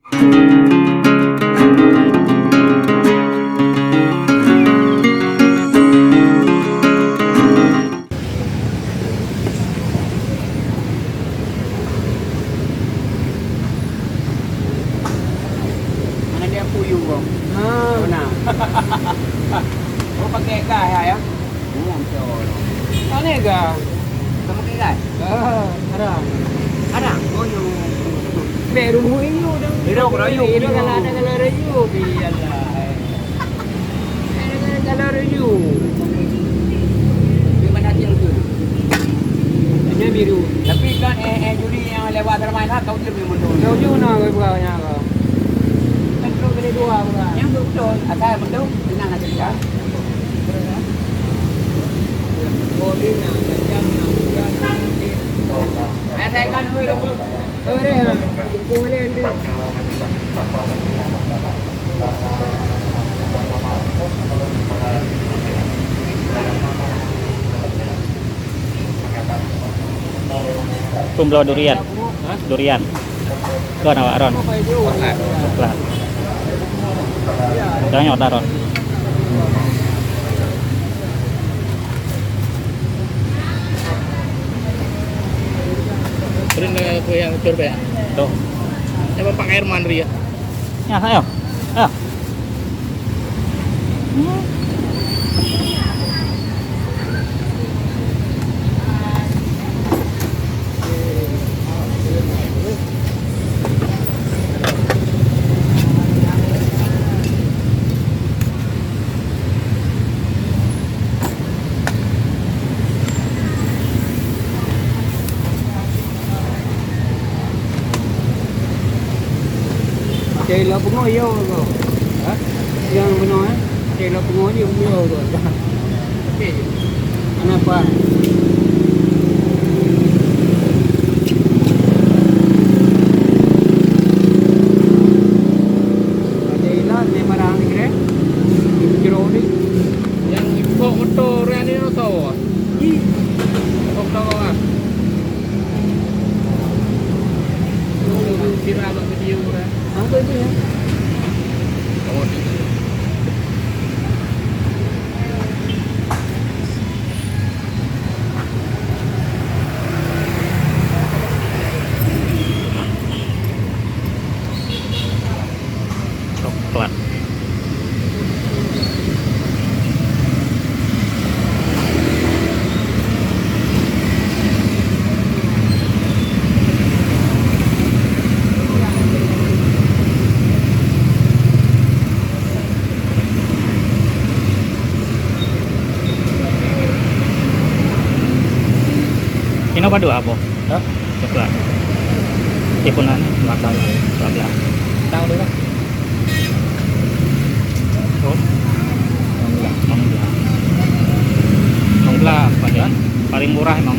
Mana dia puyuh bang? Mana? Oh pakai gas ya? Betul. Mana gas? Tak pakai gas? Ada. Ada. Oh yo. Baru ini udah. Hidup rayu. Hidup kalau ada kalau rayu, biarlah. Ada kalau rayu. Di mana dia tu? Hanya biru. Tapi kan juri yang lewat termain lah kau dia memang betul. Jauh jauh nak kau bukanya kau. Kan terus kena dua bukan. Yang betul. Asal betul. Tenang aja ya. Oh dia nak jam nak. Saya kan dulu. Boleh. Boleh nanti. Kumblo durian. Durian. Kau nak Ron? Lah. Jangan nyot Ron. Sering ke yang coba ya? Tuh. Coba pakai air mandri ya? Ya, ayo. Ayo. Cari lah bunga yo kau. Ha? Yang benar cari lah bunga dia yo kau. Okey. Kenapa? Ada ilah ni barang ni kira. Jeruk ni. Yang kok motor yang ini lo tahu? Kok tahu kan? Viral video kan? Apa itu ya? Oh, Coklat. Ini apa dua apa? Hah? Coklat. Tipunan belakang. Belakang. tahu dulu. Oh. Mangga. Mangga apa ya? Paling murah emang.